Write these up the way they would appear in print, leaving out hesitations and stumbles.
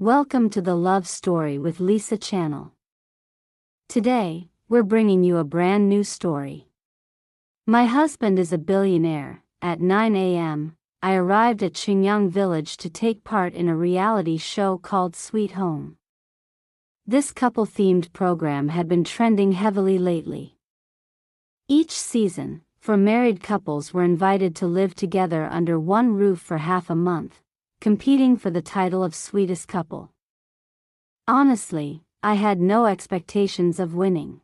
Welcome to the Love Story with Lisa channel. Today, we're bringing you a brand new story. My husband is a billionaire. At 9 a.m., I arrived at Qingyang village to take part in a reality show called Sweet Home. This couple-themed program had been trending heavily lately. Each season, married couples were invited to live together under one roof for half a month, competing for the title of sweetest couple. Honestly, I had no expectations of winning.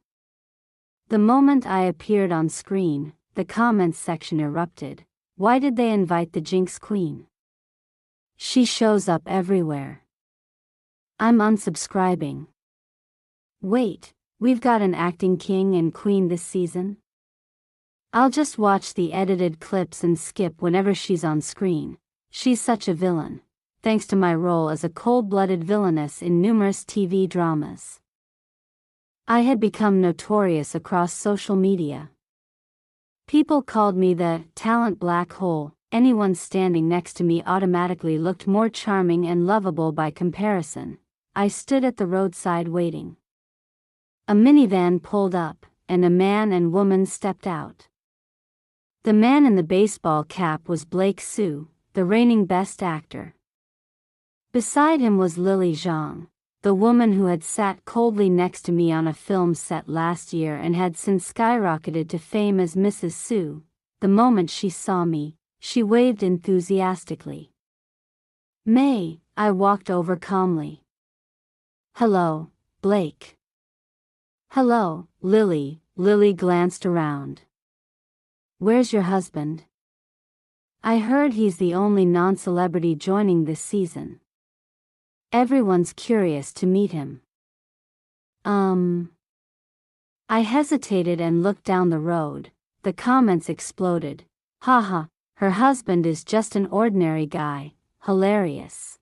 The moment I appeared on screen, the comments section erupted. Why did they invite the Jinx Queen? She shows up everywhere. I'm unsubscribing. Wait, we've got an acting king and queen this season? I'll just watch the edited clips and skip whenever she's on screen. She's such a villain, thanks to my role as a cold-blooded villainess in numerous TV dramas. I had become notorious across social media. People called me the talent black hole. Anyone standing next to me automatically looked more charming and lovable by comparison. I stood at the roadside waiting. A minivan pulled up, and a man and woman stepped out. The man in the baseball cap was Blake Sue, the reigning Best Actor. Beside him was Lily Zhang, the woman who had sat coldly next to me on a film set last year and had since skyrocketed to fame as Mrs. Sue. The moment she saw me, she waved enthusiastically. "May," I walked over calmly. "Hello, Blake." "Hello, Lily." Lily glanced around. "Where's your husband? I heard he's the only non-celebrity joining this season. Everyone's curious to meet him." I hesitated and looked down the road. The comments exploded. "Haha, her husband is just an ordinary guy. Hilarious.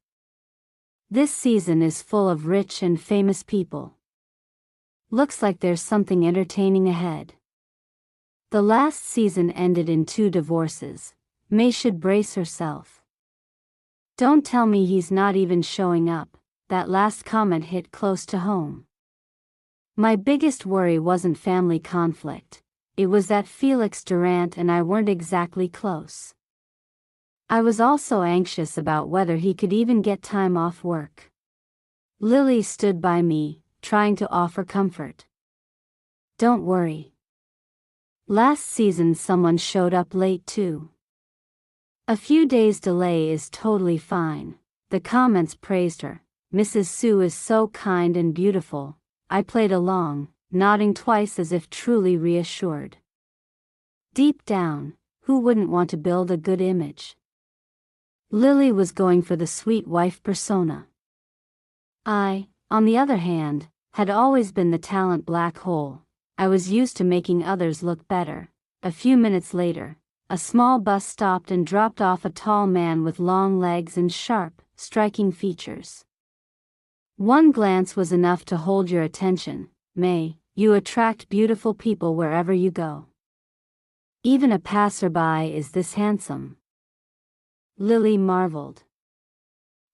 This season is full of rich and famous people. Looks like there's something entertaining ahead." The last season ended in 2 divorces. May should brace herself. "Don't tell me he's not even showing up." That last comment hit close to home. My biggest worry wasn't family conflict. It was that Felix Durant and I weren't exactly close. I was also anxious about whether he could even get time off work. Lily stood by me, trying to offer comfort. "Don't worry. Last season someone showed up late too. A few days delay is totally fine." The comments praised her. "Mrs. Sue is so kind and beautiful." I played along, nodding twice as if truly reassured. Deep down, who wouldn't want to build a good image? Lily was going for the sweet wife persona. I, on the other hand, had always been the talent black hole. I was used to making others look better. A few minutes later, a small bus stopped and dropped off a tall man with long legs and sharp, striking features. One glance was enough to hold your attention. "May, you attract beautiful people wherever you go. Even a passerby is this handsome." Lily marveled.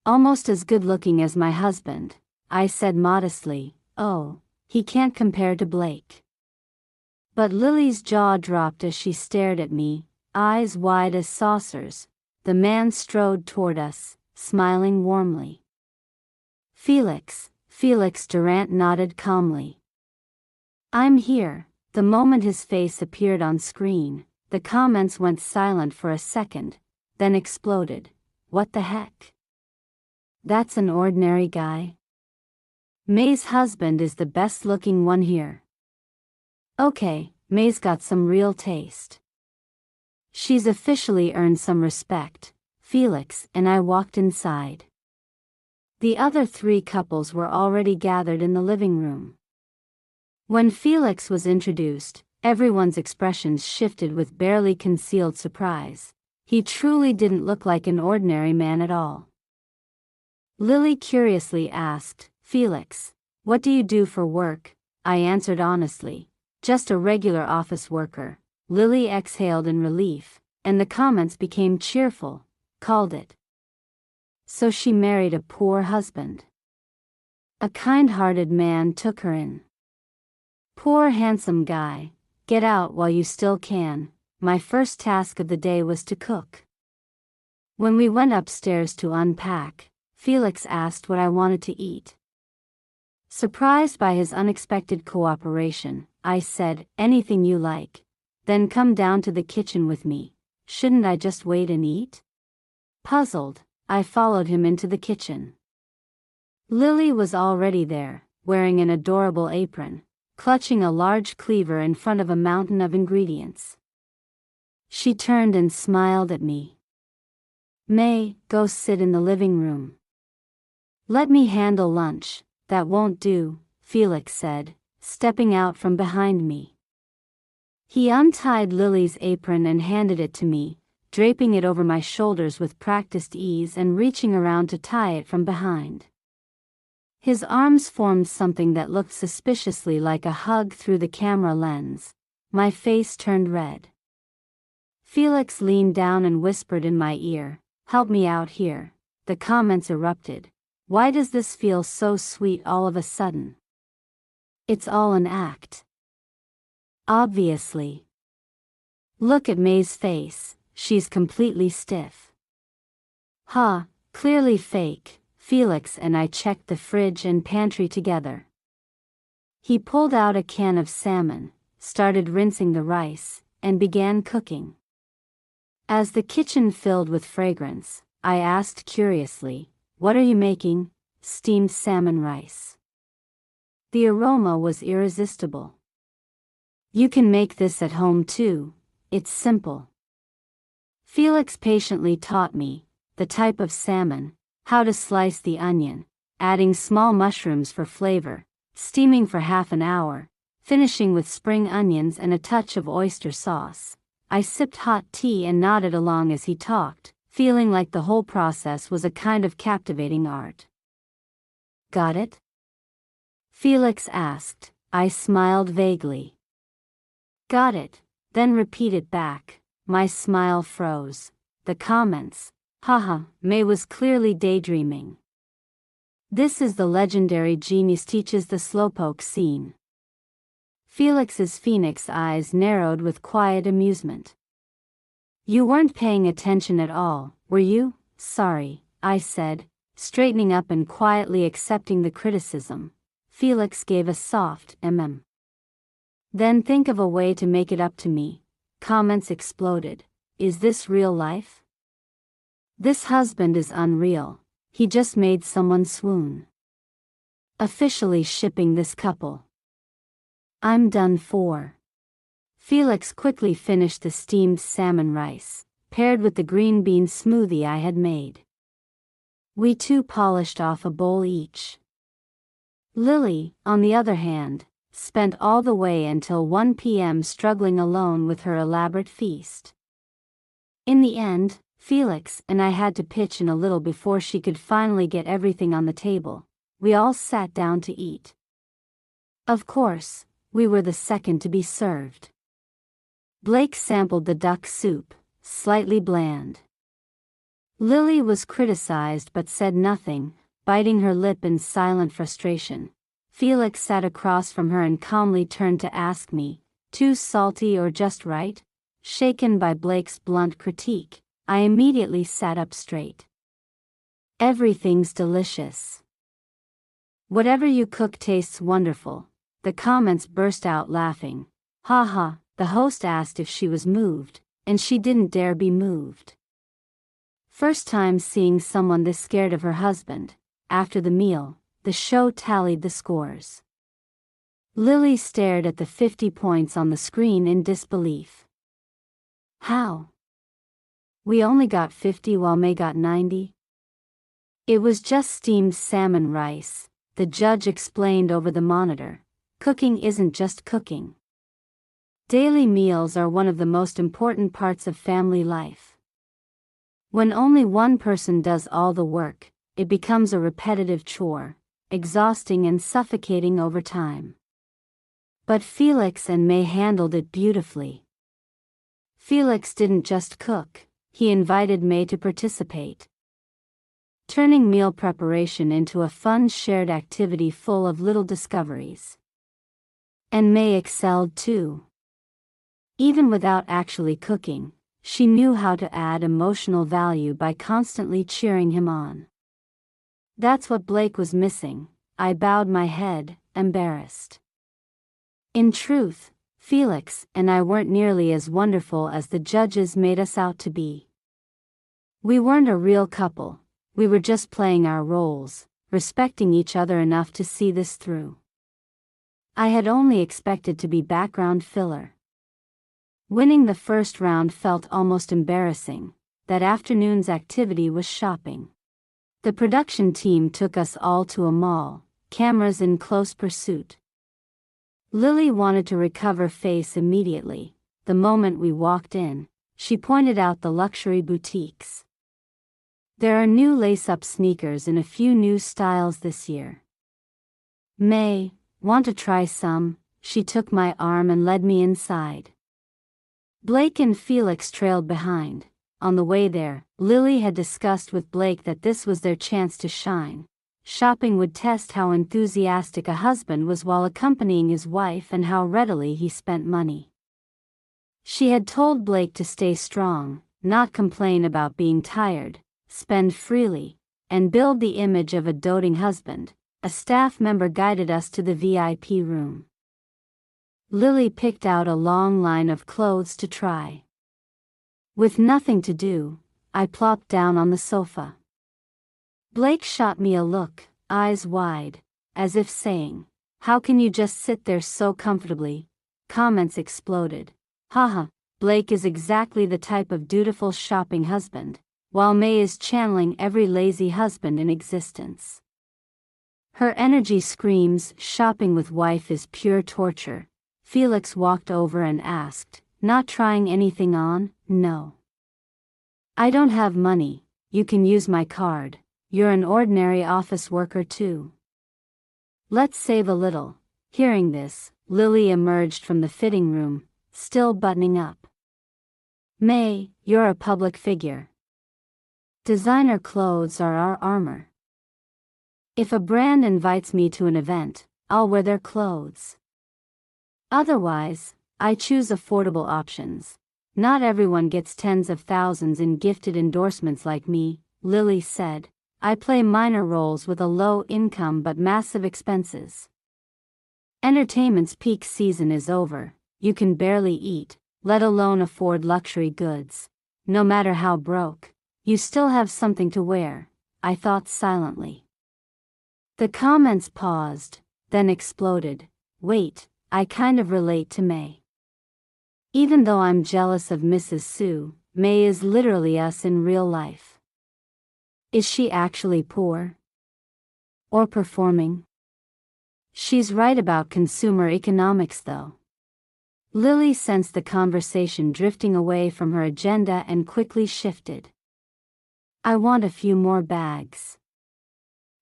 "Almost as good-looking as my husband," I said modestly. "Oh, he can't compare to Blake." But Lily's jaw dropped as she stared at me, eyes wide as saucers. The man strode toward us, smiling warmly. Felix Durant nodded calmly. "I'm here." The moment his face appeared on screen, the comments went silent for a second, then exploded. "What the heck? That's an ordinary guy? May's husband is the best-looking one here. Okay, May's got some real taste. She's officially earned some respect." Felix and I walked inside. The other 3 couples were already gathered in the living room. When Felix was introduced, everyone's expressions shifted with barely concealed surprise. He truly didn't look like an ordinary man at all. Lily curiously asked, "Felix, what do you do for work?" I answered honestly, "Just a regular office worker." Lily exhaled in relief, and the comments became cheerful. Called it. So she married a poor husband. A kind-hearted man took her in. Poor handsome guy, get out while you still can. My first task of the day was to cook. When we went upstairs to unpack, Felix asked what I wanted to eat. Surprised by his unexpected cooperation, I said, anything you like. Then come down to the kitchen with me. Shouldn't I just wait and eat? Puzzled, I followed him into the kitchen. Lily was already there, wearing an adorable apron, clutching a large cleaver in front of a mountain of ingredients. She turned and smiled at me. May, go sit in the living room. Let me handle lunch. That won't do, Felix said, stepping out from behind me. He untied Lily's apron and handed it to me, draping it over my shoulders with practiced ease and reaching around to tie it from behind. His arms formed something that looked suspiciously like a hug through the camera lens. My face turned red. Felix leaned down and whispered in my ear, "Help me out here." The comments erupted. Why does this feel so sweet all of a sudden? It's all an act. Obviously. Look at May's face, she's completely stiff. Huh, clearly fake. Felix and I checked the fridge and pantry together. He pulled out a can of salmon, started rinsing the rice, and began cooking. As the kitchen filled with fragrance, I asked curiously, "What are you making?" "Steamed salmon rice." The aroma was irresistible. "You can make this at home too, it's simple." Felix patiently taught me the type of salmon, how to slice the onion, adding small mushrooms for flavor, steaming for half an hour, finishing with spring onions and a touch of oyster sauce. I sipped hot tea and nodded along as he talked, feeling like the whole process was a kind of captivating art. Got it? Felix asked. I smiled vaguely. Got it, then repeated back. My smile froze. The comments. Haha, May was clearly daydreaming. This is the legendary genius teaches the slowpoke scene. Felix's phoenix eyes narrowed with quiet amusement. You weren't paying attention at all, were you? Sorry, I said, straightening up and quietly accepting the criticism. Felix gave a soft Then think of a way to make it up to me. Comments exploded. Is this real life? This husband is unreal. He just made someone swoon. Officially shipping this couple. I'm done for. Felix quickly finished the steamed salmon rice, paired with the green bean smoothie I had made. We two polished off a bowl each. Lily, on the other hand, spent all the way until 1 p.m. struggling alone with her elaborate feast. In the end, Felix and I had to pitch in a little before she could finally get everything on the table. We all sat down to eat. Of course, we were the second to be served. Blake sampled the duck soup, slightly bland. Lily was criticized but said nothing, biting her lip in silent frustration. Felix sat across from her and calmly turned to ask me, too salty or just right? Shaken by Blake's blunt critique, I immediately sat up straight. Everything's delicious. Whatever you cook tastes wonderful. The comments burst out laughing. Ha. The host asked if she was moved, and she didn't dare be moved. First time seeing someone this scared of her husband. After the meal, the show tallied the scores. Lily stared at the 50 points on the screen in disbelief. How? We only got 50 while May got 90? It was just steamed salmon rice, the judge explained over the monitor. Cooking isn't just cooking. Daily meals are one of the most important parts of family life. When only one person does all the work, it becomes a repetitive chore, exhausting and suffocating over time. But Felix and May handled it beautifully. Felix didn't just cook, he invited May to participate. turning meal preparation into a fun shared activity full of little discoveries. And May excelled too. Even without actually cooking, she knew how to add emotional value by constantly cheering him on. That's what Blake was missing. I bowed my head, embarrassed. In truth, Felix and I weren't nearly as wonderful as the judges made us out to be. We weren't a real couple, we were just playing our roles, respecting each other enough to see this through. I had only expected to be background filler. Winning the first round felt almost embarrassing. That afternoon's activity was shopping. The production team took us all to a mall, cameras in close pursuit. Lily wanted to recover face immediately. The moment we walked in, she pointed out the luxury boutiques. There are new lace-up sneakers in a few new styles this year. May, want to try some? She took my arm and led me inside. Blake and Felix trailed behind. On the way there, Lily had discussed with Blake that this was their chance to shine. Shopping would test how enthusiastic a husband was while accompanying his wife and how readily he spent money. She had told Blake to stay strong, not complain about being tired, spend freely, and build the image of a doting husband. A staff member guided us to the VIP room. Lily picked out a long line of clothes to try. With nothing to do, I plopped down on the sofa. Blake shot me a look, eyes wide, as if saying, "How can you just sit there so comfortably?" Comments exploded. Haha, Blake is exactly the type of dutiful shopping husband, while May is channeling every lazy husband in existence. Her energy screams, shopping with wife is pure torture. Felix walked over and asked, "Not trying anything on?" "No. I don't have money, you can use my card. You're an ordinary office worker too. Let's save a little." Hearing this, Lily emerged from the fitting room, still buttoning up. "May, you're a public figure. Designer clothes are our armor. If a brand invites me to an event, I'll wear their clothes. Otherwise, I choose affordable options. Not everyone gets tens of thousands in gifted endorsements like me," Lily said. "I play minor roles with a low income but massive expenses. Entertainment's peak season is over. You can barely eat, let alone afford luxury goods. No matter how broke, you still have something to wear," I thought silently. The comments paused, then exploded. Wait, I kind of relate to May. Even though I'm jealous of Mrs. Sue, May is literally us in real life. Is she actually poor? Or performing? She's right about consumer economics though. Lily sensed the conversation drifting away from her agenda and quickly shifted. "I want a few more bags."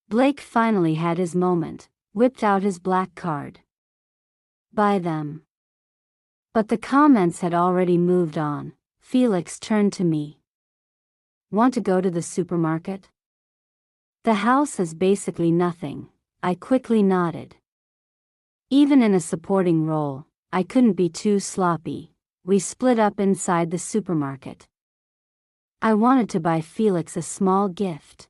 Blake finally had his moment, whipped out his black card. "Buy them." But the comments had already moved on. Felix turned to me. "Want to go to the supermarket? The house has basically nothing." I quickly nodded. Even in a supporting role, I couldn't be too sloppy. We split up inside the supermarket. I wanted to buy Felix a small gift.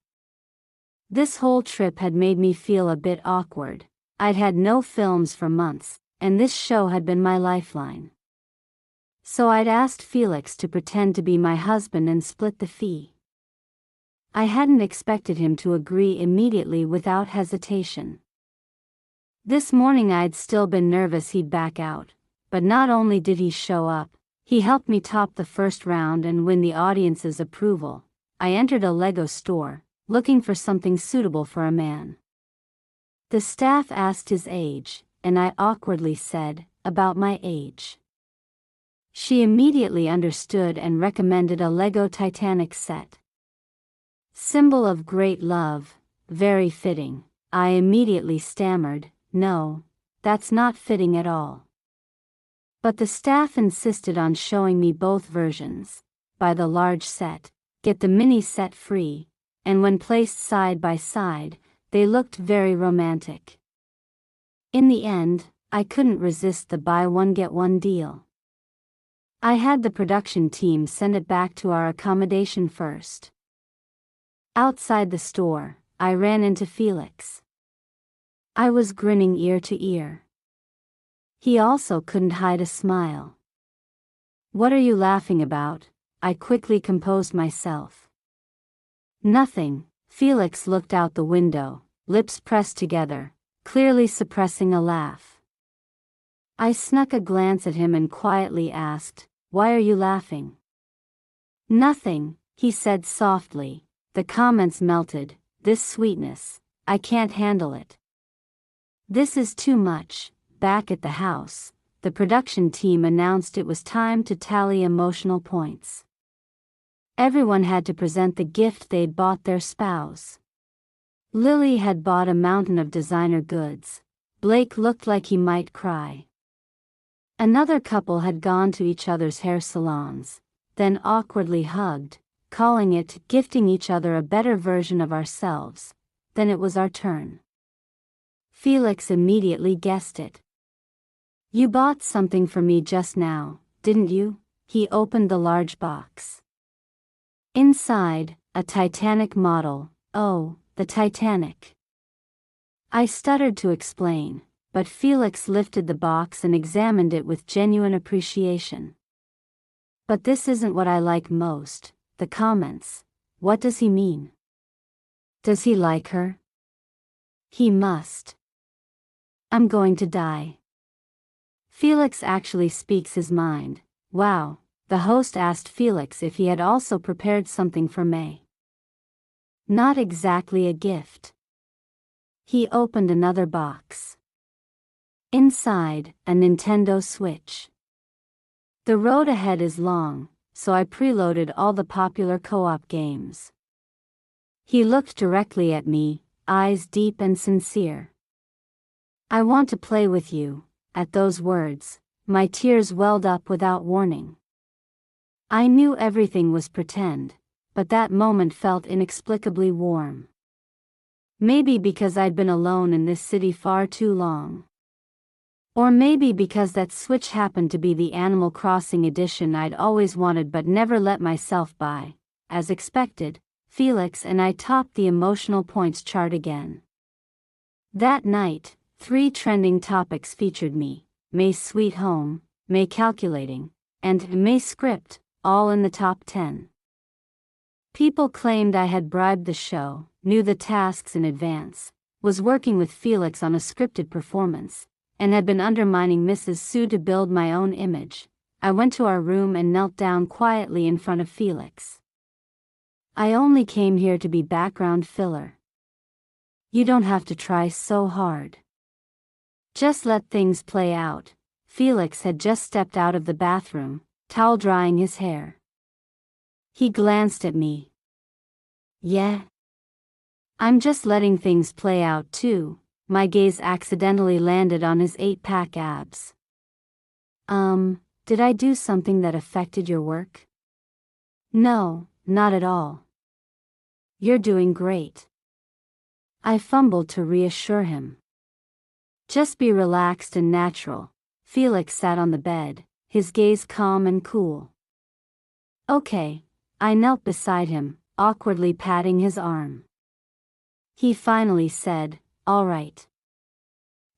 This whole trip had made me feel a bit awkward. I'd had no films for months, and this show had been my lifeline. So I'd asked Felix to pretend to be my husband and split the fee. I hadn't expected him to agree immediately without hesitation. This morning I'd still been nervous he'd back out, but not only did he show up, he helped me top the first round and win the audience's approval. I entered a Lego store, looking for something suitable for a man. The staff asked his age, and I awkwardly said, "About my age." She immediately understood and recommended a Lego Titanic set. "Symbol of great love, very fitting." I immediately stammered, "No, that's not fitting at all." But the staff insisted on showing me both versions. "Buy the large set, get the mini set free." and when placed side by side, they looked very romantic. In the end, I couldn't resist the buy one get one deal. I had the production team send it back to our accommodation first. Outside the store, I ran into Felix. I was grinning ear to ear. He also couldn't hide a smile. "What are you laughing about?" I quickly composed myself. "Nothing." Felix looked out the window, lips pressed together, clearly suppressing a laugh. I snuck a glance at him and quietly asked, "Why are you laughing?" "Nothing," he said softly. The comments melted. "This sweetness, I can't handle it. This is too much." Back at the house, the production team announced it was time to tally emotional points. Everyone had to present the gift they'd bought their spouse. Lily had bought a mountain of designer goods. Blake looked like he might cry. Another couple had gone to each other's hair salons, then awkwardly hugged, calling it gifting each other a better version of ourselves. Then it was our turn. Felix immediately guessed it. "You bought something for me just now, didn't you?" He opened the large box. Inside, a Titanic model. "Oh, the Titanic." I stuttered to explain, but Felix lifted the box and examined it with genuine appreciation. "But this isn't what I like most." The comments. What does he mean? Does he like her? He must. I'm going to die. Felix actually speaks his mind. Wow. The host asked Felix if he had also prepared something for May. Not exactly a gift. He opened another box. Inside, a Nintendo Switch. The road ahead is long, so I preloaded all the popular co-op games. He looked directly at me, eyes deep and sincere. "I want to play with you." At those words, my tears welled up without warning. I knew everything was pretend, but that moment felt inexplicably warm. Maybe because I'd been alone in this city far too long. Or maybe because that Switch happened to be the Animal Crossing edition I'd always wanted but never let myself buy. As expected, Felix and I topped the emotional points chart again. That night, 3 trending topics featured me: May's sweet home, May calculating, and May script, all in the top 10. People claimed I had bribed the show, knew the tasks in advance, was working with Felix on a scripted performance, and had been undermining Mrs. Sue to build my own image. I went to our room and knelt down quietly in front of Felix. "I only came here to be background filler. You don't have to try so hard. Just let things play out." Felix had just stepped out of the bathroom, towel drying his hair. He glanced at me. "Yeah? I'm just letting things play out too." My gaze accidentally landed on his 8-pack abs. Did I do something that affected your work?" "No, not at all. You're doing great." I fumbled to reassure him. "Just be relaxed and natural." Felix sat on the bed, his gaze calm and cool. "Okay." I knelt beside him, awkwardly patting his arm. He finally said, "All right.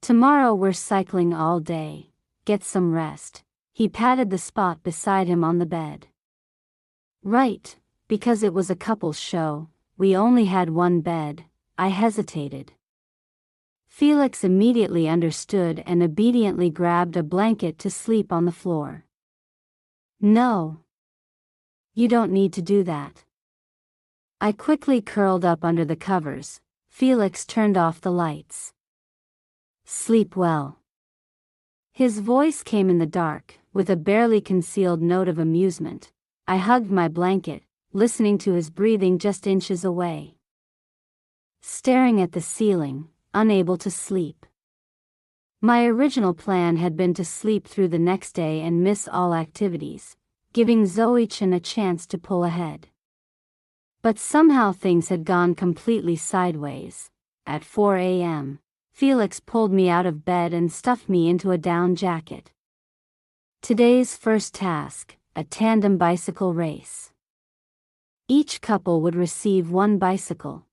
Tomorrow we're cycling all day. Get some rest." He patted the spot beside him on the bed. "Right, because it was a couple's show, we only had one bed." I hesitated. Felix immediately understood and obediently grabbed a blanket to sleep on the floor. "No. You don't need to do that." I quickly curled up under the covers. Felix turned off the lights. "Sleep well." His voice came in the dark, with a barely concealed note of amusement. I hugged my blanket, listening to his breathing just inches away. Staring at the ceiling, unable to sleep. My original plan had been to sleep through the next day and miss all activities, giving Zoe-chan a chance to pull ahead. But somehow things had gone completely sideways. At 4 a.m., Felix pulled me out of bed and stuffed me into a down jacket. Today's first task, a tandem bicycle race. Each couple would receive one bicycle.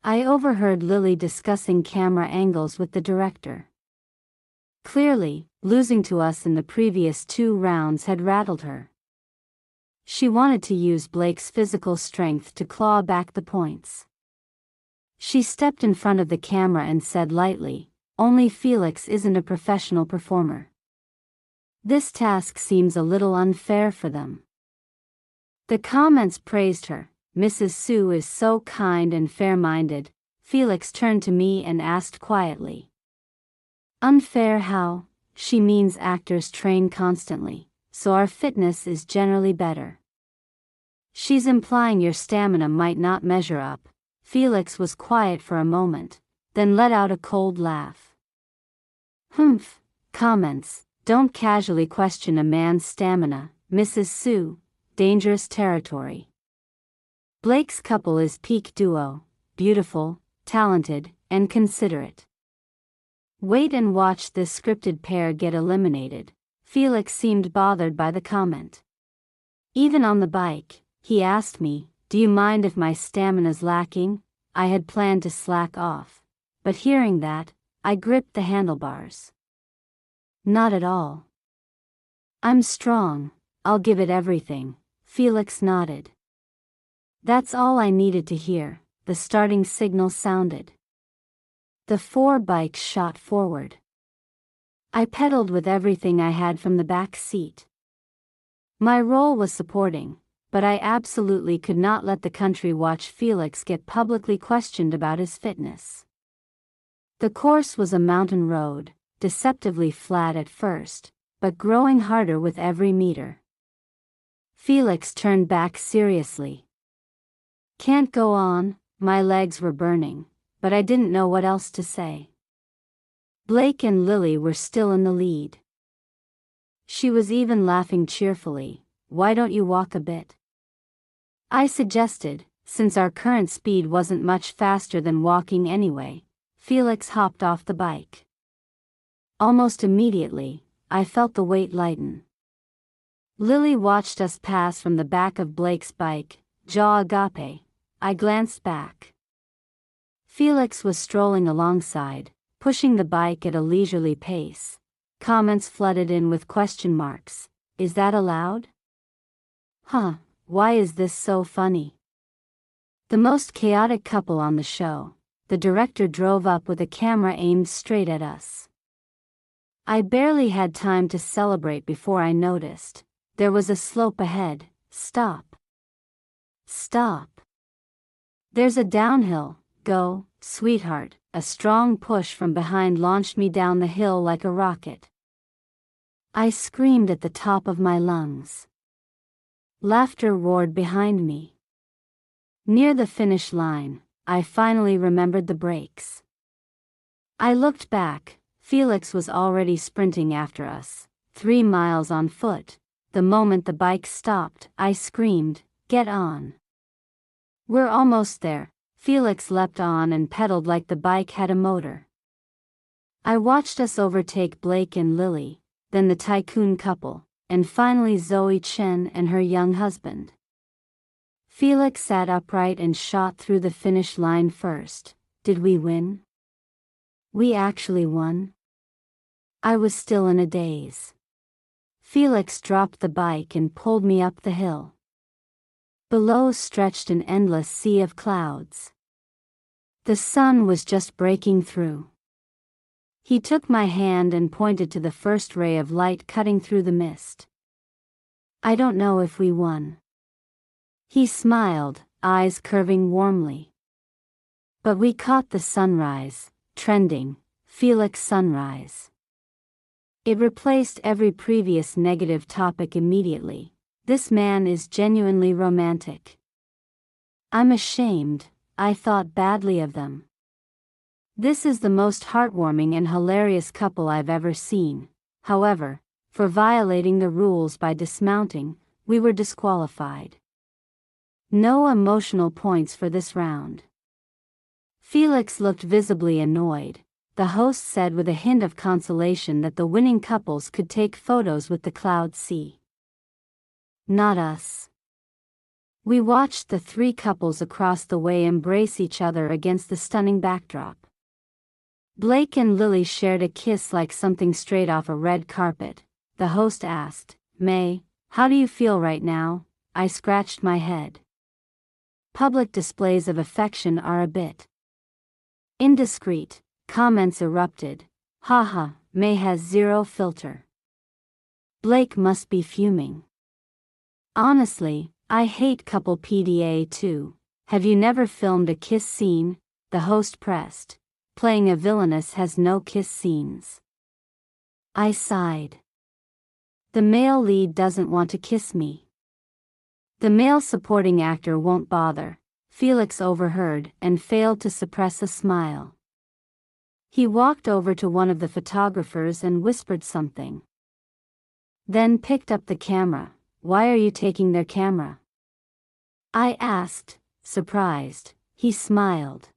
I overheard Lily discussing camera angles with the director. Clearly, losing to us in the previous 2 rounds had rattled her. She wanted to use Blake's physical strength to claw back the points. She stepped in front of the camera and said lightly, "Only Felix isn't a professional performer. This task seems a little unfair for them." The comments praised her. "Mrs. Sue is so kind and fair-minded." Felix turned to me and asked quietly, "Unfair how?" "She means actors train constantly, so our fitness is generally better. She's implying your stamina might not measure up." Felix was quiet for a moment, then let out a cold laugh. "Humph, comments. Don't casually question a man's stamina, Mrs. Sue. Dangerous territory. Blake's couple is peak duo, beautiful, talented, and considerate. Wait and watch this scripted pair get eliminated." Felix seemed bothered by the comment. Even on the bike, he asked me, "Do you mind if my stamina's lacking?" I had planned to slack off, but hearing that, I gripped the handlebars. "Not at all. I'm strong, I'll give it everything." Felix nodded. That's all I needed to hear. The starting signal sounded. The 4 bikes shot forward. I pedaled with everything I had from the back seat. My role was supporting, but I absolutely could not let the country watch Felix get publicly questioned about his fitness. The course was a mountain road, deceptively flat at first, but growing harder with every meter. Felix turned back seriously. "Can't go on." My legs were burning, but I didn't know what else to say. Blake and Lily were still in the lead. She was even laughing cheerfully. "Why don't you walk a bit?" I suggested, since our current speed wasn't much faster than walking anyway. Felix hopped off the bike. Almost immediately, I felt the weight lighten. Lily watched us pass from the back of Blake's bike, jaw agape. I glanced back. Felix was strolling alongside, pushing the bike at a leisurely pace. Comments flooded in with question marks. "Is that allowed?" "Huh, why is this so funny?" The most chaotic couple on the show. The director drove up with a camera aimed straight at us. I barely had time to celebrate before I noticed. There was a slope ahead. "Stop. Stop. There's a downhill. Go, sweetheart." A strong push from behind launched me down the hill like a rocket. I screamed at the top of my lungs. Laughter roared behind me. Near the finish line, I finally remembered the brakes. I looked back. Felix was already sprinting after us, 3 miles on foot. The moment the bike stopped, I screamed, "Get on. We're almost there." Felix leapt on and pedaled like the bike had a motor. I watched us overtake Blake and Lily, then the tycoon couple, and finally Zoe Chen and her young husband. Felix sat upright and shot through the finish line first. Did we win? We actually won? I was still in a daze. Felix dropped the bike and pulled me up the hill. Below stretched an endless sea of clouds. The sun was just breaking through. He took my hand and pointed to the first ray of light cutting through the mist. "I don't know if we won." He smiled, eyes curving warmly. "But we caught the sunrise, trending, Felix sunrise." It replaced every previous negative topic immediately. This man is genuinely romantic. I'm ashamed, I thought badly of them. This is the most heartwarming and hilarious couple I've ever seen. However, for violating the rules by dismounting, we were disqualified. No emotional points for this round. Felix looked visibly annoyed. The host said with a hint of consolation that the winning couples could take photos with the cloud sea. Not us. We watched the three couples across the way embrace each other against the stunning backdrop. Blake and Lily shared a kiss like something straight off a red carpet. The host asked, "May, how do you feel right now?" I scratched my head. Public displays of affection are a bit indiscreet. Comments erupted. Haha, May has zero filter. Blake must be fuming. Honestly, I hate couple PDA too. Have you never filmed a kiss scene? The host pressed. Playing a villainess has no kiss scenes. I sighed. The male lead doesn't want to kiss me. The male supporting actor won't bother. Felix overheard and failed to suppress a smile. He walked over to one of the photographers and whispered something. Then picked up the camera. "Why are you taking their camera?" I asked, surprised. He smiled.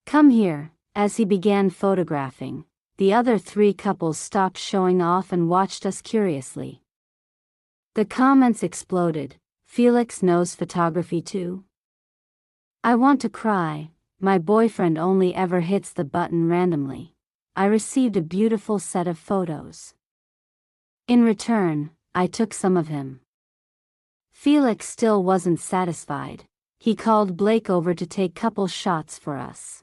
"Come here." As he began photographing, the other three couples stopped showing off and watched us curiously. The comments exploded. Felix knows photography too? I want to cry. My boyfriend only ever hits the button randomly. I received a beautiful set of photos. In return, I took some of him. Felix still wasn't satisfied. He called Blake over to take couple shots for us.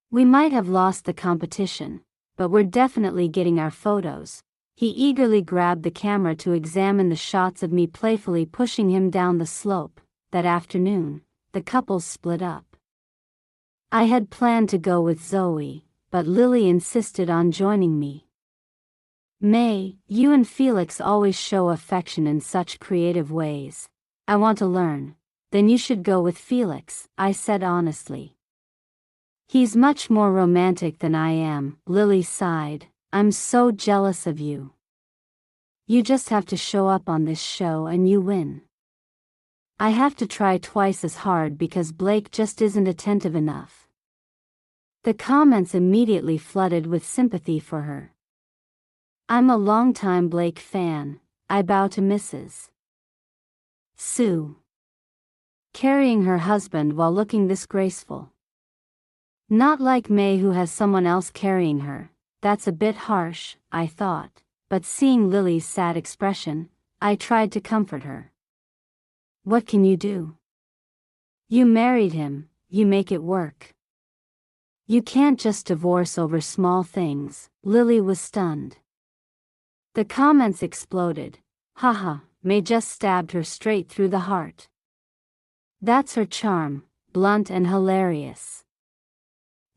We might have lost the competition, but we're definitely getting our photos. He eagerly grabbed the camera to examine the shots of me playfully pushing him down the slope. That afternoon, the couples split up. I had planned to go with Zoe, but Lily insisted on joining me. "May, you and Felix always show affection in such creative ways. I want to learn." "Then you should go with Felix," I said honestly. "He's much more romantic than I am," Lily sighed. "I'm so jealous of you. You just have to show up on this show and you win. I have to try twice as hard because Blake just isn't attentive enough." The comments immediately flooded with sympathy for her. I'm a longtime Blake fan. I bow to Mrs. Sue. Carrying her husband while looking this graceful. Not like May who has someone else carrying her. That's a bit harsh, I thought, but seeing Lily's sad expression, I tried to comfort her. What can you do? You married him, you make it work. You can't just divorce over small things. Lily was stunned. The comments exploded. Haha, May just stabbed her straight through the heart. That's her charm, blunt and hilarious.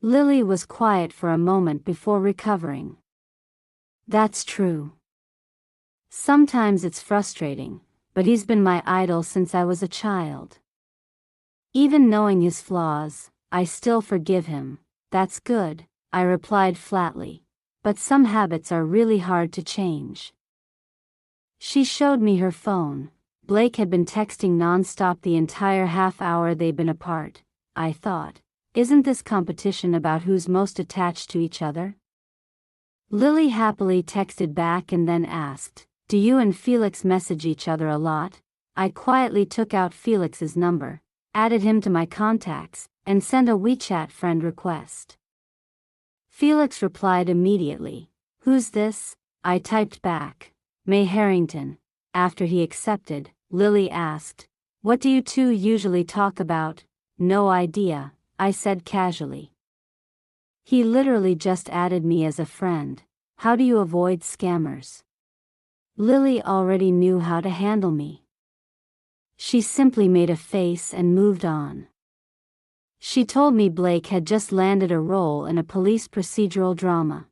Lily was quiet for a moment before recovering. That's true. Sometimes it's frustrating, but he's been my idol since I was a child. Even knowing his flaws, I still forgive him. That's good, I replied flatly. But some habits are really hard to change. She showed me her phone. Blake had been texting non-stop the entire half hour they'd been apart. I thought, isn't this competition about who's most attached to each other? Lily happily texted back and then asked, "Do you and Felix message each other a lot?" I quietly took out Felix's number, added him to my contacts, and sent a WeChat friend request. Felix replied immediately. "Who's this?" I typed back, "May Harrington." After he accepted, Lily asked, "What do you two usually talk about?" "No idea," I said casually. "He literally just added me as a friend. How do you avoid scammers?" Lily already knew how to handle me. She simply made a face and moved on. She told me Blake had just landed a role in a police procedural drama.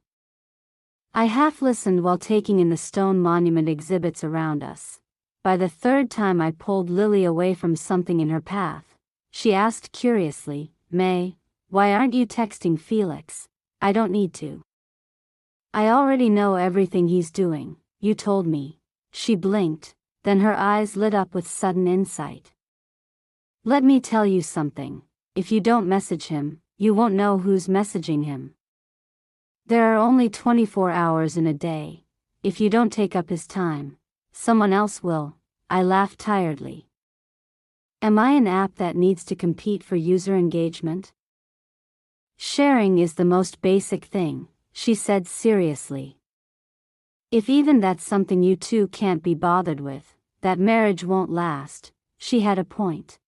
I half listened while taking in the stone monument exhibits around us. By the third time I pulled Lily away from something in her path, she asked curiously, "May, why aren't you texting Felix?" "I don't need to. I already know everything he's doing, you told me." She blinked, then her eyes lit up with sudden insight. Let me tell you something. If you don't message him, you won't know who's messaging him. There are only 24 hours in a day. If you don't take up his time, someone else will. I laughed tiredly. Am I an app that needs to compete for user engagement? Sharing is the most basic thing, she said seriously. If even that's something you two can't be bothered with, that marriage won't last. She had a point.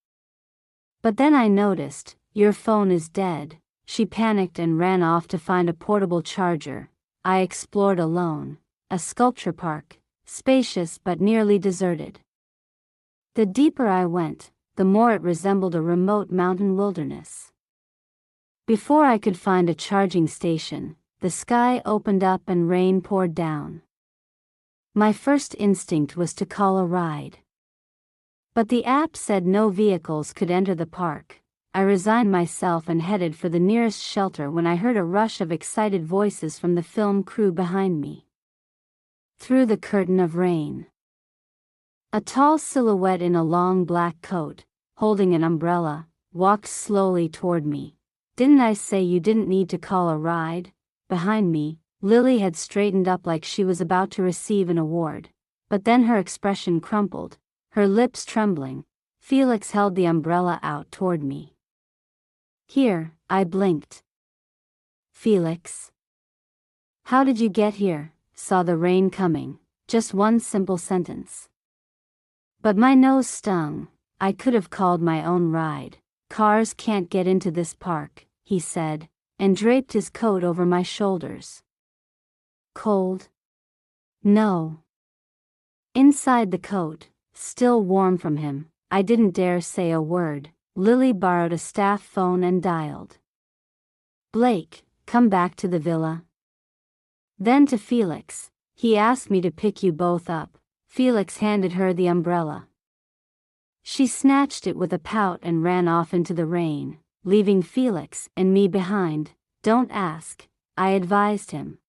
But then I noticed, your phone is dead. She panicked and ran off to find a portable charger. I explored alone. A sculpture park, spacious but nearly deserted. The deeper I went, the more it resembled a remote mountain wilderness. Before I could find a charging station, the sky opened up and rain poured down. My first instinct was to call a ride. But the app said no vehicles could enter the park. I resigned myself and headed for the nearest shelter when I heard a rush of excited voices from the film crew behind me. Through the curtain of rain, a tall silhouette in a long black coat, holding an umbrella, walked slowly toward me. Didn't I say you didn't need to call a ride? Behind me, Lily had straightened up like she was about to receive an award, but then her expression crumpled, her lips trembling. Felix held the umbrella out toward me. Here, I blinked. Felix? How did you get here? Saw the rain coming, just one simple sentence. But my nose stung. I could have called my own ride. Cars can't get into this park, he said, and draped his coat over my shoulders. Cold? No. Inside the coat, still warm from him, I didn't dare say a word. Lily borrowed a staff phone and dialed. Blake, come back to the villa. Then to Felix, he asked me to pick you both up. Felix handed her the umbrella. She snatched it with a pout and ran off into the rain, leaving Felix and me behind. Don't ask, I advised him.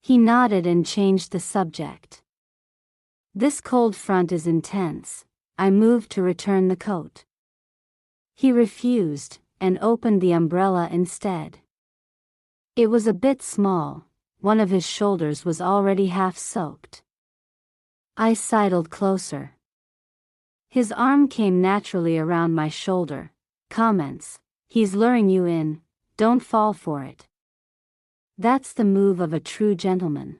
He nodded and changed the subject. This cold front is intense. I moved to return the coat. He refused, and opened the umbrella instead. It was a bit small, one of his shoulders was already half soaked. I sidled closer. His arm came naturally around my shoulder. Comments, he's luring you in, don't fall for it. That's the move of a true gentleman.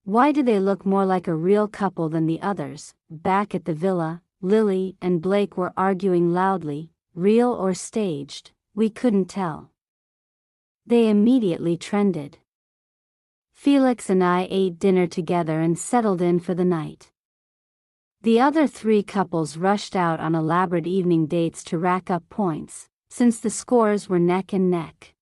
Why do they look more like a real couple than the others? Back at the villa, Lily and Blake were arguing loudly, real or staged, we couldn't tell. They immediately trended. Felix and I ate dinner together and settled in for the night. The other three couples rushed out on elaborate evening dates to rack up points, since the scores were neck and neck.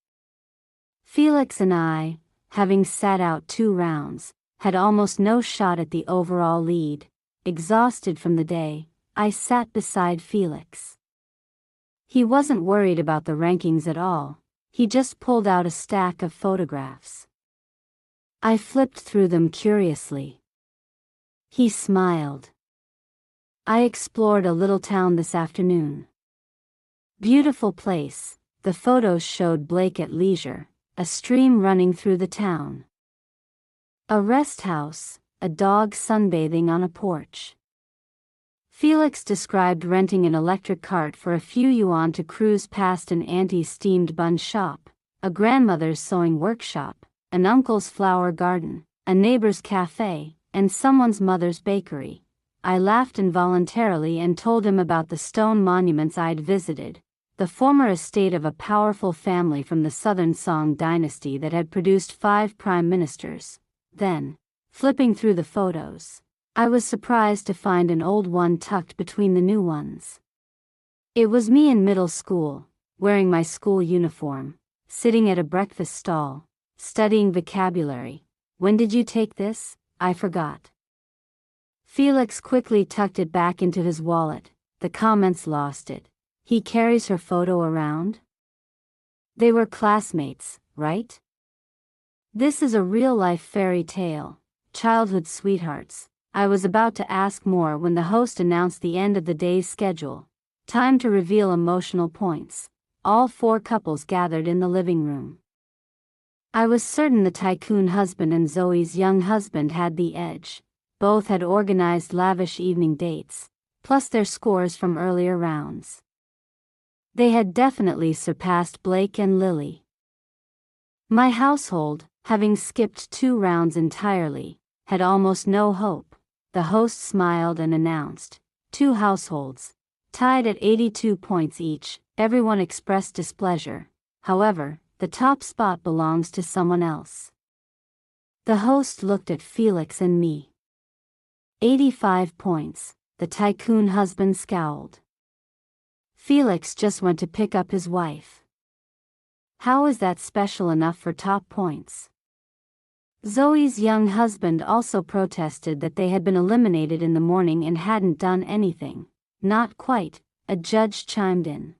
Felix and I, having sat out 2 rounds, had almost no shot at the overall lead. Exhausted from the day, I sat beside Felix. He wasn't worried about the rankings at all, he just pulled out a stack of photographs. I flipped through them curiously. He smiled. I explored a little town this afternoon. Beautiful place, the photos showed Blake at leisure, a stream running through the town. A rest house, a dog sunbathing on a porch. Felix described renting an electric cart for a few yuan to cruise past an auntie's steamed bun shop, a grandmother's sewing workshop, an uncle's flower garden, a neighbor's cafe, and someone's mother's bakery. I laughed involuntarily and told him about the stone monuments I'd visited, the former estate of a powerful family from the Southern Song dynasty that had produced 5 prime ministers. Then, flipping through the photos, I was surprised to find an old one tucked between the new ones. It was me in middle school, wearing my school uniform, sitting at a breakfast stall, studying vocabulary. When did you take this? I forgot. Felix quickly tucked it back into his wallet. The comments lost it. He carries her photo around? They were classmates, right? This is a real-life fairy tale. Childhood sweethearts. I was about to ask more when the host announced the end of the day's schedule. Time to reveal emotional points. All four couples gathered in the living room. I was certain the tycoon husband and Zoe's young husband had the edge. Both had organized lavish evening dates, plus their scores from earlier rounds. They had definitely surpassed Blake and Lily. My household, having skipped 2 rounds entirely, had almost no hope. The host smiled and announced, 2 households, tied at 82 points each. Everyone expressed displeasure. However, the top spot belongs to someone else. The host looked at Felix and me. 85 points, the tycoon husband scowled. Felix just went to pick up his wife. How is that special enough for top points? Zoe's young husband also protested that they had been eliminated in the morning and hadn't done anything. Not quite, a judge chimed in.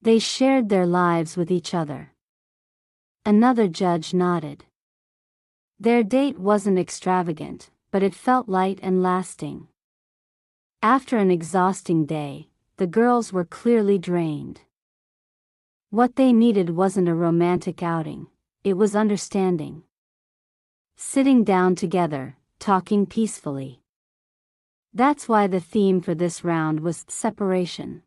They shared their lives with each other. Another judge nodded. Their date wasn't extravagant, but it felt light and lasting. After an exhausting day, the girls were clearly drained. What they needed wasn't a romantic outing, it was understanding. Sitting down together, talking peacefully. That's why the theme for this round was separation.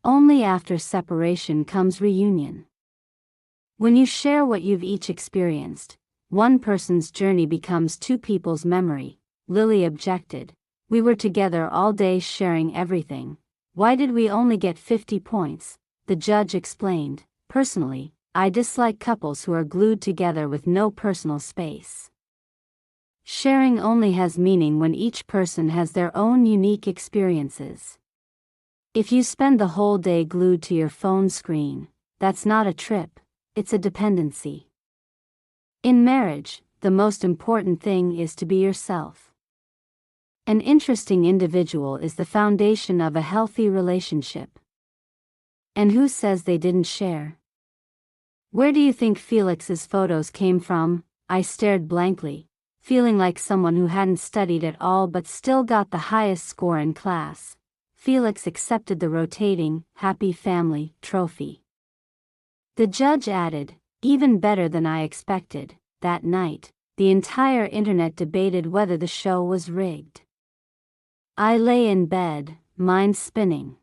Only after separation comes reunion. When you share what you've each experienced, one person's journey becomes 2 people's memory. Lily objected. We were together all day sharing everything. Why did we only get 50 points? The judge explained. Personally, I dislike couples who are glued together with no personal space. Sharing only has meaning when each person has their own unique experiences. If you spend the whole day glued to your phone screen, that's not a trip, it's a dependency. In marriage, the most important thing is to be yourself. An interesting individual is the foundation of a healthy relationship. And who says they didn't share? Where do you think Felix's photos came from? I stared blankly, feeling like someone who hadn't studied at all but still got the highest score in class. Felix accepted the rotating, happy family, trophy. The judge added, even better than I expected. That night, the entire internet debated whether the show was rigged. I lay in bed, mind spinning.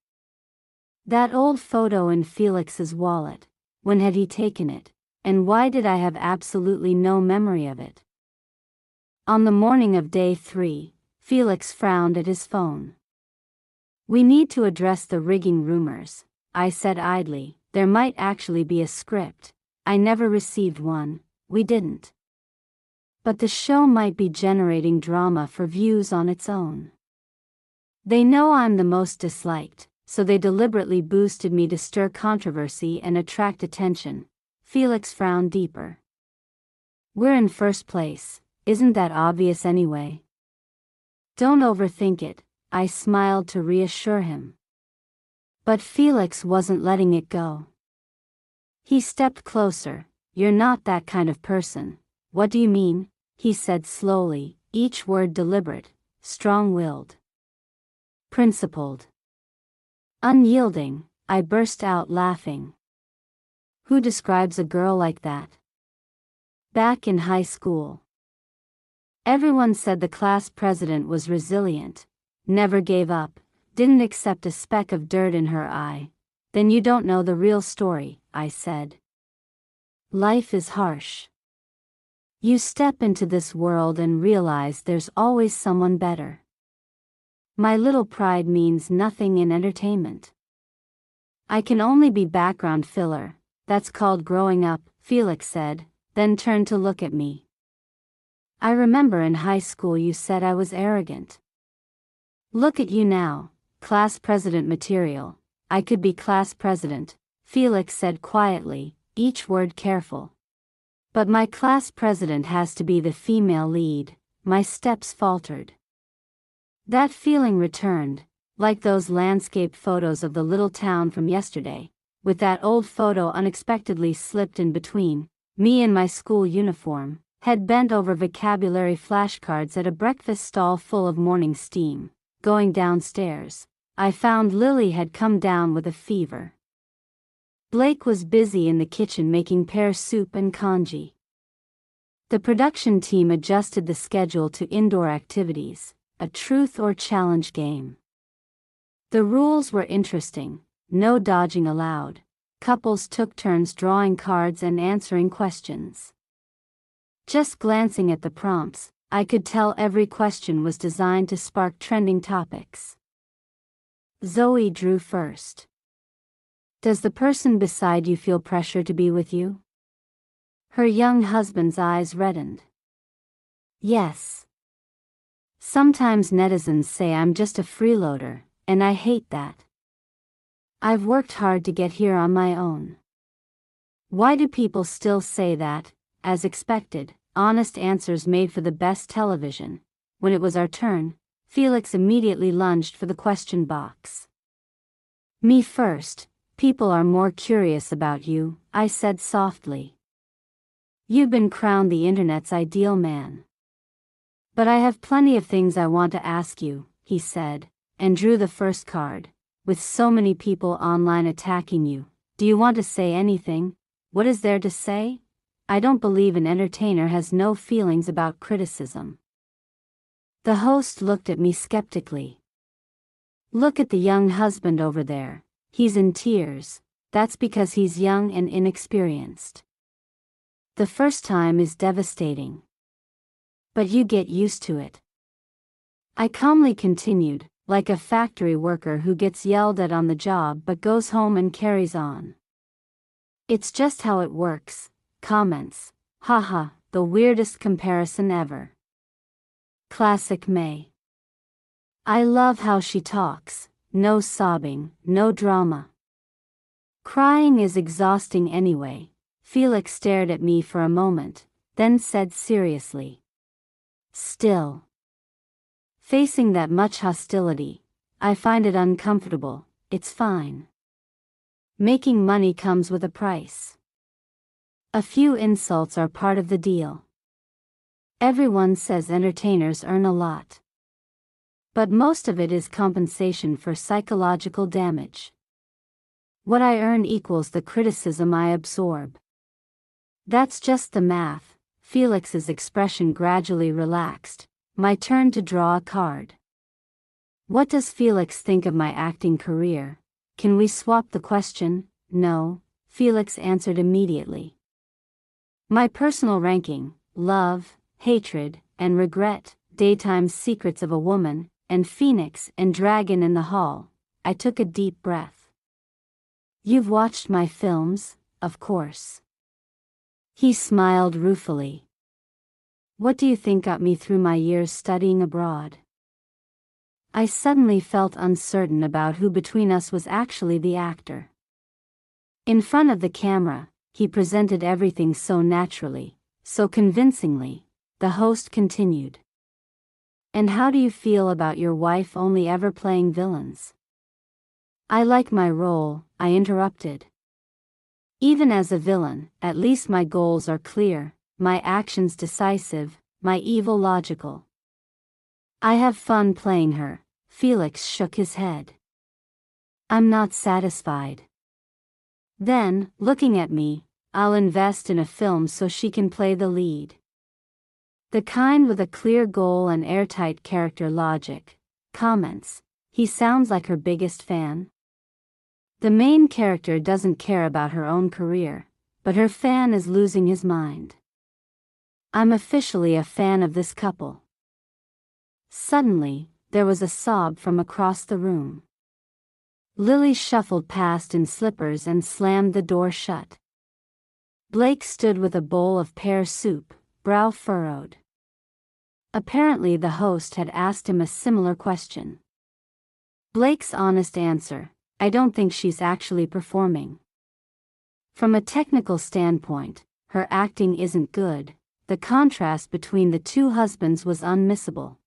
That old photo in Felix's wallet, when had he taken it, and why did I have absolutely no memory of it? On the morning of day 3, Felix frowned at his phone. We need to address the rigging rumors, I said idly. There might actually be a script. I never received one, we didn't. But the show might be generating drama for views on its own. They know I'm the most disliked, so they deliberately boosted me to stir controversy and attract attention. Felix frowned deeper. We're in first place, isn't that obvious anyway? Don't overthink it, I smiled to reassure him. But Felix wasn't letting it go. He stepped closer. You're not that kind of person. What do you mean? He said slowly, each word deliberate, strong-willed. Principled. Unyielding, I burst out laughing. Who describes a girl like that? Back in high school. Everyone said the class president was resilient, never gave up, didn't accept a speck of dirt in her eye. Then you don't know the real story, I said. Life is harsh. You step into this world and realize there's always someone better. My little pride means nothing in entertainment. I can only be background filler, that's called growing up, Felix said, then turned to look at me. I remember in high school you said I was arrogant. Look at you now, class president material. I could be class president, Felix said quietly, each word careful. But my class president has to be the female lead. My steps faltered. That feeling returned, like those landscape photos of the little town from yesterday, with that old photo unexpectedly slipped in between, me in my school uniform, head bent over vocabulary flashcards at a breakfast stall full of morning steam. Going downstairs, I found Lily had come down with a fever. Blake was busy in the kitchen making pear soup and congee. The production team adjusted the schedule to indoor activities, a truth or challenge game. The rules were interesting: no dodging allowed. Couples took turns drawing cards and answering questions. Just glancing at the prompts, I could tell every question was designed to spark trending topics. Zoe drew first. Does the person beside you feel pressure to be with you? Her young husband's eyes reddened. Yes. Sometimes netizens say I'm just a freeloader, and I hate that. I've worked hard to get here on my own. Why do people still say that? As expected, honest answers made for the best television. When it was our turn, Felix immediately lunged for the question box. Me first. People are more curious about you, I said softly. You've been crowned the internet's ideal man. But I have plenty of things I want to ask you, he said, and drew the first card. With so many people online attacking you, do you want to say anything? What is there to say? I don't believe an entertainer has no feelings about criticism. The host looked at me skeptically. Look at the young husband over there. He's in tears. That's because he's young and inexperienced. The first time is devastating. But you get used to it. I calmly continued, like a factory worker who gets yelled at on the job but goes home and carries on. It's just how it works. Comments. Haha, the weirdest comparison ever. Classic May. I love how she talks. No sobbing, no drama. Crying is exhausting anyway. Felix stared at me for a moment, then said seriously. Still. Facing that much hostility, I find it uncomfortable. It's fine. Making money comes with a price. A few insults are part of the deal. Everyone says entertainers earn a lot. But most of it is compensation for psychological damage. What I earn equals the criticism I absorb. That's just the math. Felix's expression gradually relaxed. My turn to draw a card. What does Felix think of my acting career? Can we swap the question? No, Felix answered immediately. My personal ranking: love, hatred, and regret, Daytime's Secrets of a Woman, and Phoenix and Dragon in the Hall. I took a deep breath. You've watched my films, of course. He smiled ruefully. What do you think got me through my years studying abroad? I suddenly felt uncertain about who between us was actually the actor. In front of the camera, he presented everything so naturally, so convincingly. The host continued. And how do you feel about your wife only ever playing villains? I like my role, I interrupted. Even as a villain, at least my goals are clear, my actions decisive, my evil logical. I have fun playing her. Felix shook his head. I'm not satisfied. Then, looking at me, I'll invest in a film so she can play the lead. The kind with a clear goal and airtight character logic. Comments. He sounds like her biggest fan. The main character doesn't care about her own career, but her fan is losing his mind. I'm officially a fan of this couple. Suddenly, there was a sob from across the room. Lily shuffled past in slippers and slammed the door shut. Blake stood with a bowl of pear soup, brow furrowed. Apparently the host had asked him a similar question. Blake's honest answer: I don't think she's actually performing. From a technical standpoint, her acting isn't good. The contrast between the two husbands was unmissable.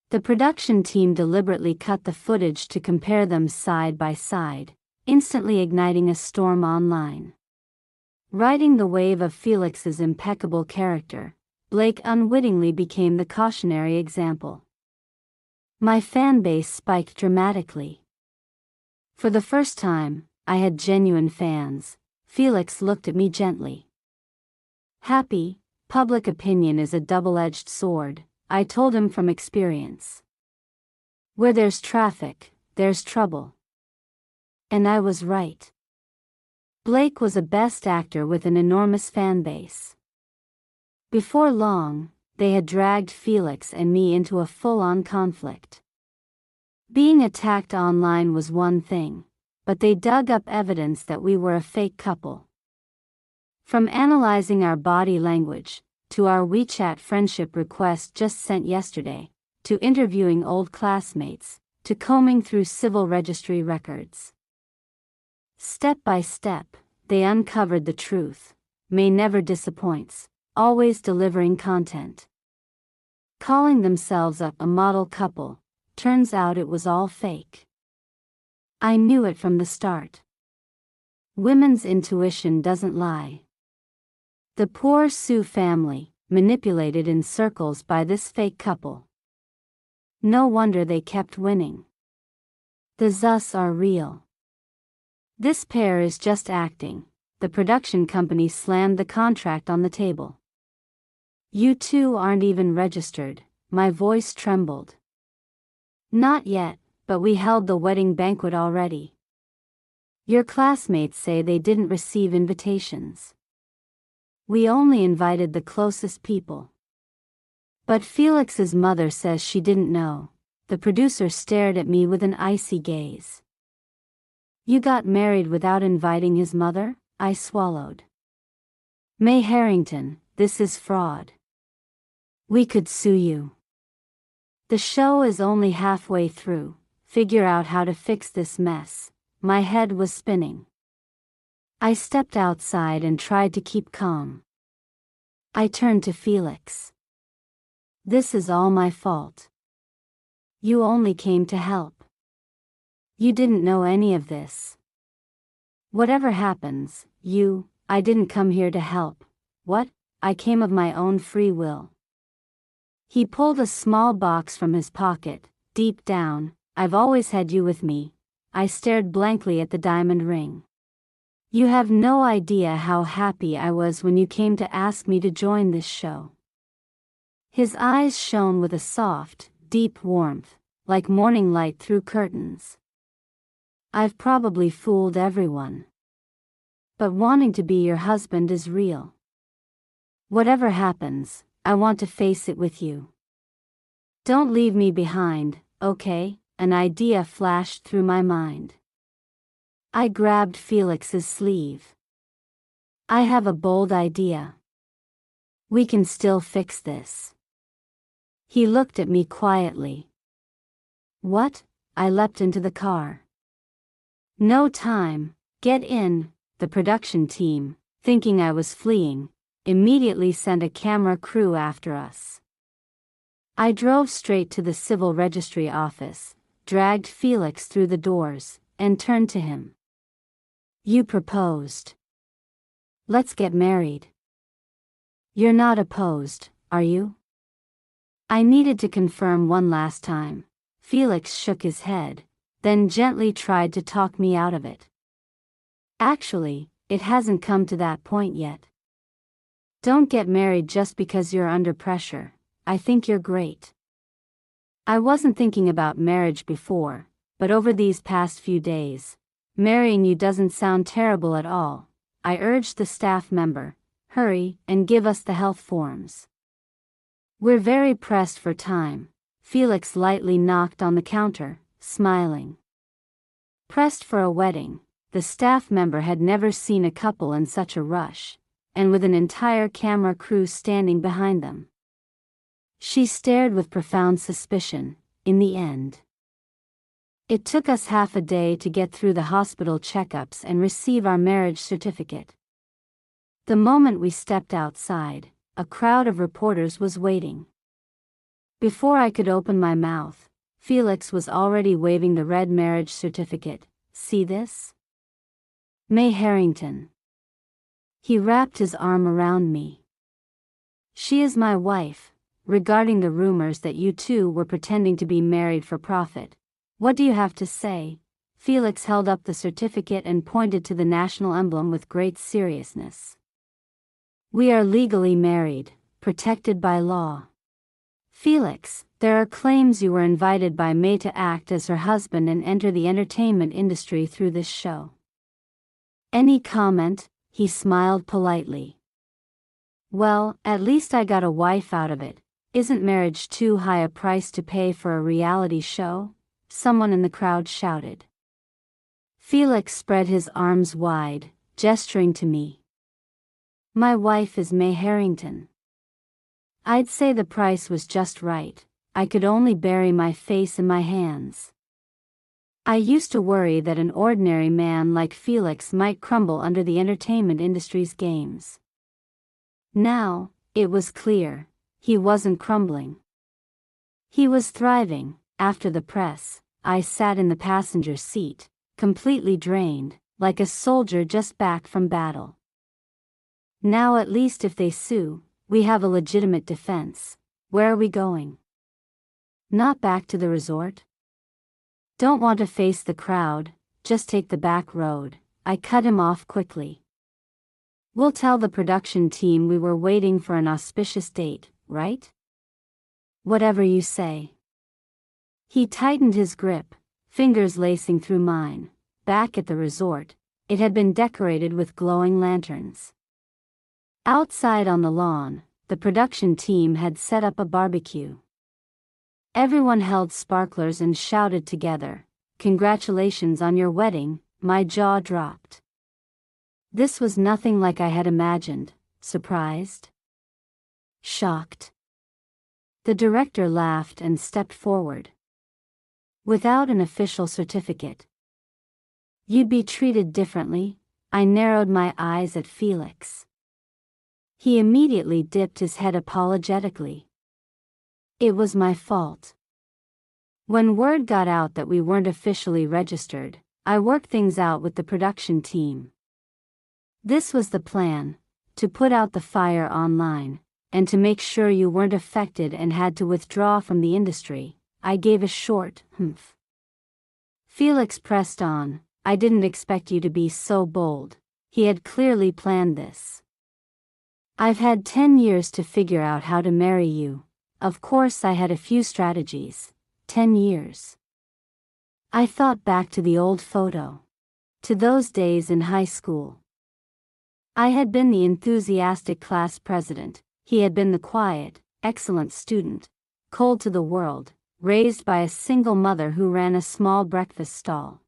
The production team deliberately cut the footage to compare them side by side, instantly igniting a storm online. Riding the wave of Felix's impeccable character, Blake unwittingly became the cautionary example. My fan base spiked dramatically. For the first time, I had genuine fans. Felix looked at me gently. Happy, public opinion is a double-edged sword, I told him from experience. Where there's traffic, there's trouble. And I was right. Blake was a best actor with an enormous fan base. Before long, they had dragged Felix and me into a full-on conflict. Being attacked online was one thing, but they dug up evidence that we were a fake couple. From analyzing our body language, to our WeChat friendship request just sent yesterday, to interviewing old classmates, to combing through civil registry records. Step by step, they uncovered the truth. May never disappoints, always delivering content. Calling themselves a model couple, turns out it was all fake. I knew it from the start. Women's intuition doesn't lie. The poor Sue family, manipulated in circles by this fake couple. No wonder they kept winning. The Zus are real. This pair is just acting. The production company slammed the contract on the table. You two aren't even registered, my voice trembled. Not yet, but we held the wedding banquet already. Your classmates say they didn't receive invitations. We only invited the closest people. But Felix's mother says she didn't know. The producer stared at me with an icy gaze. You got married without inviting his mother? I swallowed. May Harrington, this is fraud. We could sue you. The show is only halfway through. Figure out how to fix this mess. My head was spinning. I stepped outside and tried to keep calm. I turned to Felix. This is all my fault. You only came to help. You didn't know any of this. Whatever happens, I didn't come here to help. What? I came of my own free will. He pulled a small box from his pocket. Deep down, I've always had you with me. I stared blankly at the diamond ring. You have no idea how happy I was when you came to ask me to join this show. His eyes shone with a soft, deep warmth, like morning light through curtains. I've probably fooled everyone. But wanting to be your husband is real. Whatever happens, I want to face it with you. Don't leave me behind, okay? An idea flashed through my mind. I grabbed Felix's sleeve. I have a bold idea. We can still fix this. He looked at me quietly. What? I leapt into the car. No time, get in. The production team, thinking I was fleeing, immediately sent a camera crew after us. I drove straight to the civil registry office, dragged Felix through the doors, and turned to him. You proposed. Let's get married. You're not opposed, are you? I needed to confirm one last time. Felix shook his head, then gently tried to talk me out of it. Actually, it hasn't come to that point yet. Don't get married just because you're under pressure. I think you're great. I wasn't thinking about marriage before, but over these past few days, marrying you doesn't sound terrible at all. I urged the staff member, hurry and give us the health forms. We're very pressed for time. Felix lightly knocked on the counter, smiling. Pressed for a wedding. The staff member had never seen a couple in such a rush, and with an entire camera crew standing behind them. She stared with profound suspicion. In the end, it took us half a day to get through the hospital checkups and receive our marriage certificate. The moment we stepped outside, a crowd of reporters was waiting. Before I could open my mouth, Felix was already waving the red marriage certificate. See this? May Harrington. He wrapped his arm around me. She is my wife, regarding the rumors that you two were pretending to be married for profit. What do you have to say? Felix held up the certificate and pointed to the national emblem with great seriousness. We are legally married, protected by law. Felix, there are claims you were invited by May to act as her husband and enter the entertainment industry through this show. Any comment? He smiled politely. Well, at least I got a wife out of it. Isn't marriage too high a price to pay for a reality show? Someone in the crowd shouted. Felix spread his arms wide, gesturing to me. My wife is May Harrington. I'd say the price was just right. I could only bury my face in my hands. I used to worry that an ordinary man like Felix might crumble under the entertainment industry's games. Now, it was clear, he wasn't crumbling. He was thriving. After the press, I sat in the passenger seat, completely drained, like a soldier just back from battle. Now at least if they sue, we have a legitimate defense. Where are we going? Not back to the resort? Don't want to face the crowd, just take the back road. I cut him off quickly. We'll tell the production team we were waiting for an auspicious date, right? Whatever you say. He tightened his grip, fingers lacing through mine. Back at the resort, it had been decorated with glowing lanterns. Outside on the lawn, the production team had set up a barbecue. Everyone held sparklers and shouted together, "Congratulations on your wedding." My jaw dropped. This was nothing like I had imagined. Surprised? Shocked? The director laughed and stepped forward. Without an official certificate. You'd be treated differently. I narrowed my eyes at Felix. He immediately dipped his head apologetically. It was my fault. When word got out that we weren't officially registered, I worked things out with the production team. This was the plan, to put out the fire online, and to make sure you weren't affected and had to withdraw from the industry. I gave a short, humph. Felix pressed on. I didn't expect you to be so bold. He had clearly planned this. I've had 10 years to figure out how to marry you. Of course I had a few strategies. 10 years. I thought back to the old photo. To those days in high school. I had been the enthusiastic class president. He had been the quiet, excellent student, cold to the world, raised by a single mother who ran a small breakfast stall.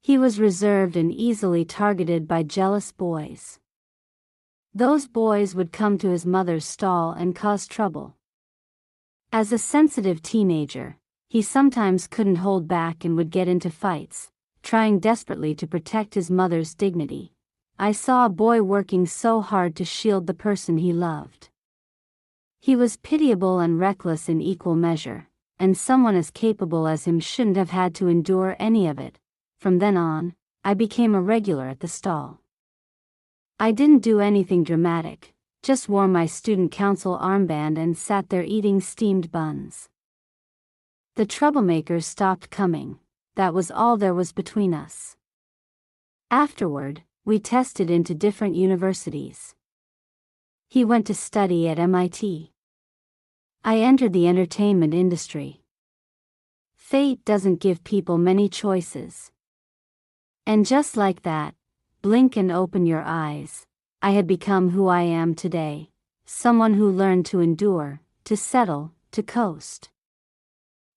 He was reserved and easily targeted by jealous boys. Those boys would come to his mother's stall and cause trouble. As a sensitive teenager, he sometimes couldn't hold back and would get into fights, trying desperately to protect his mother's dignity. I saw a boy working so hard to shield the person he loved. He was pitiable and reckless in equal measure, and someone as capable as him shouldn't have had to endure any of it. From then on, I became a regular at the stall. I didn't do anything dramatic, just wore my student council armband and sat there eating steamed buns. The troublemakers stopped coming. That was all there was between us. Afterward, we tested into different universities. He went to study at MIT. I entered the entertainment industry. Fate doesn't give people many choices. And just like that, blink and open your eyes, I had become who I am today, someone who learned to endure, to settle, to coast.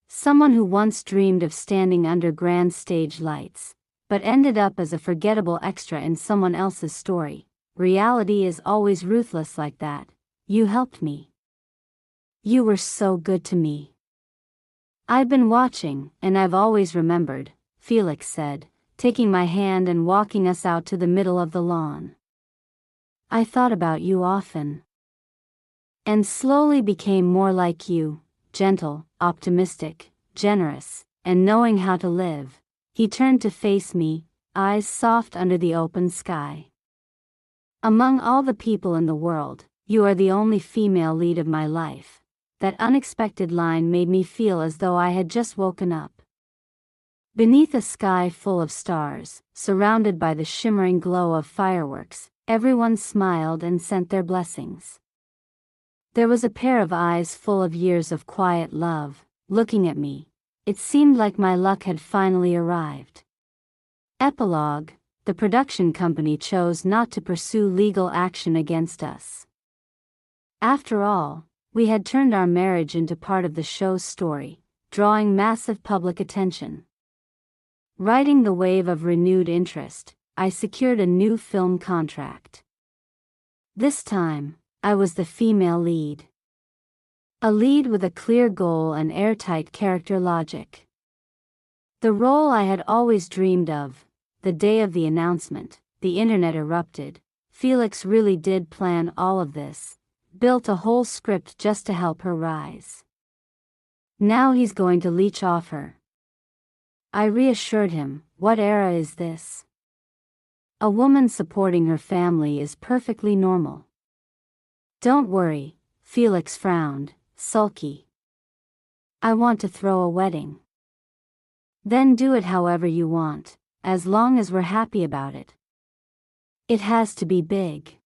Someone who once dreamed of standing under grand stage lights, but ended up as a forgettable extra in someone else's story. Reality is always ruthless like that. You helped me. You were so good to me. I've been watching, and I've always remembered, Felix said, taking my hand and walking us out to the middle of the lawn. I thought about you often. And slowly became more like you, gentle, optimistic, generous, and knowing how to live. He turned to face me, eyes soft under the open sky. Among all the people in the world, you are the only female lead of my life. That unexpected line made me feel as though I had just woken up. Beneath a sky full of stars, surrounded by the shimmering glow of fireworks, everyone smiled and sent their blessings. There was a pair of eyes full of years of quiet love, looking at me. It seemed like my luck had finally arrived. Epilogue: the production company chose not to pursue legal action against us. After all, we had turned our marriage into part of the show's story, drawing massive public attention. Riding the wave of renewed interest, I secured a new film contract. This time, I was the female lead. A lead with a clear goal and airtight character logic. The role I had always dreamed of. The day of the announcement, the internet erupted. Felix really did plan all of this, built a whole script just to help her rise. Now he's going to leech off her. I reassured him, what era is this? A woman supporting her family is perfectly normal. Don't worry, Felix frowned, sulky. I want to throw a wedding. Then do it however you want, as long as we're happy about it. It has to be big.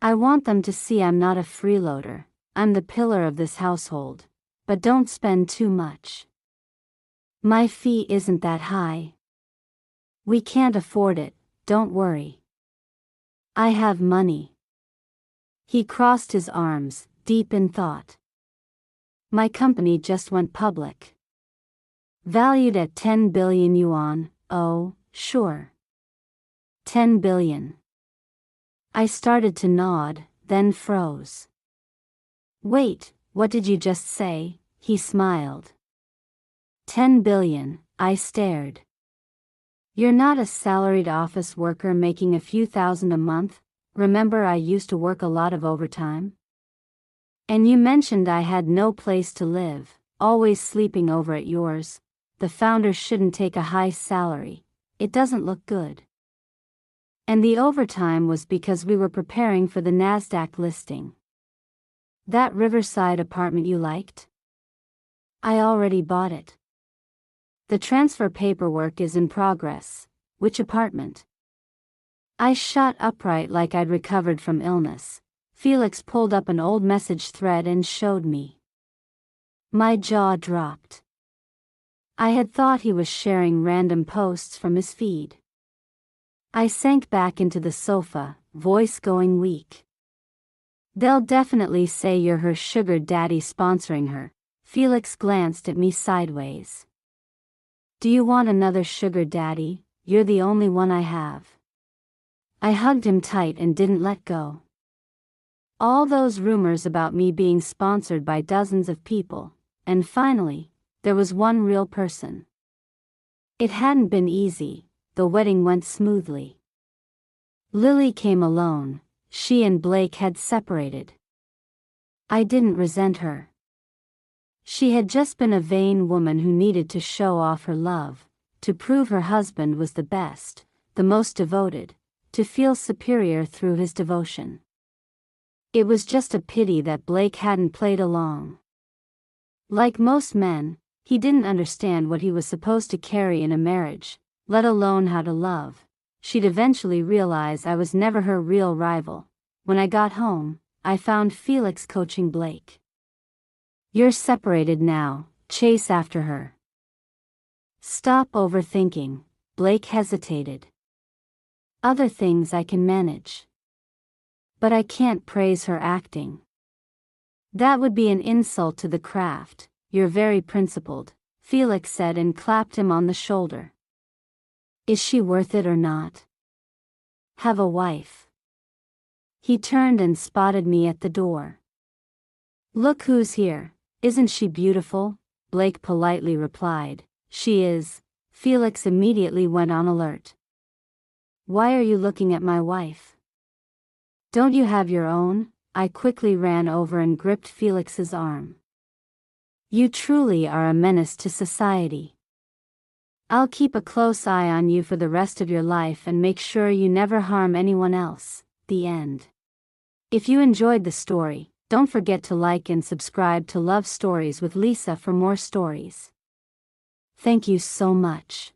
I want them to see I'm not a freeloader, I'm the pillar of this household, but don't spend too much. My fee isn't that high. We can't afford it, don't worry. I have money. He crossed his arms, deep in thought. My company just went public. Valued at 10 billion yuan, oh, sure. 10 billion. I started to nod, then froze. Wait, what did you just say? He smiled. 10 billion, I stared. You're not a salaried office worker making a few thousand a month, remember I used to work a lot of overtime? And you mentioned I had no place to live, always sleeping over at yours. The founder shouldn't take a high salary, it doesn't look good. And the overtime was because we were preparing for the NASDAQ listing. That riverside apartment you liked? I already bought it. The transfer paperwork is in progress. Which apartment? I shot upright like I'd recovered from illness. Felix pulled up an old message thread and showed me. My jaw dropped. I had thought he was sharing random posts from his feed. I sank back into the sofa, voice going weak. They'll definitely say you're her sugar daddy sponsoring her. Felix glanced at me sideways. Do you want another sugar daddy? You're the only one I have. I hugged him tight and didn't let go. All those rumors about me being sponsored by dozens of people, and finally, there was one real person. It hadn't been easy, the wedding went smoothly. Lily came alone, she and Blake had separated. I didn't resent her. She had just been a vain woman who needed to show off her love, to prove her husband was the best, the most devoted, to feel superior through his devotion. It was just a pity that Blake hadn't played along. Like most men, he didn't understand what he was supposed to carry in a marriage, let alone how to love. She'd eventually realize I was never her real rival. When I got home, I found Felix coaching Blake. You're separated now, chase after her. Stop overthinking, Blake hesitated. Other things I can manage. But I can't praise her acting. That would be an insult to the craft. You're very principled, Felix said and clapped him on the shoulder. Is she worth it or not? Have a wife. He turned and spotted me at the door. Look who's here, isn't she beautiful? Blake politely replied. She is. Felix immediately went on alert. Why are you looking at my wife? Don't you have your own? I quickly ran over and gripped Felix's arm. You truly are a menace to society. I'll keep a close eye on you for the rest of your life and make sure you never harm anyone else. The end. If you enjoyed the story, Don't forget to like and subscribe to Love Stories with Lisa for more stories. Thank you so much.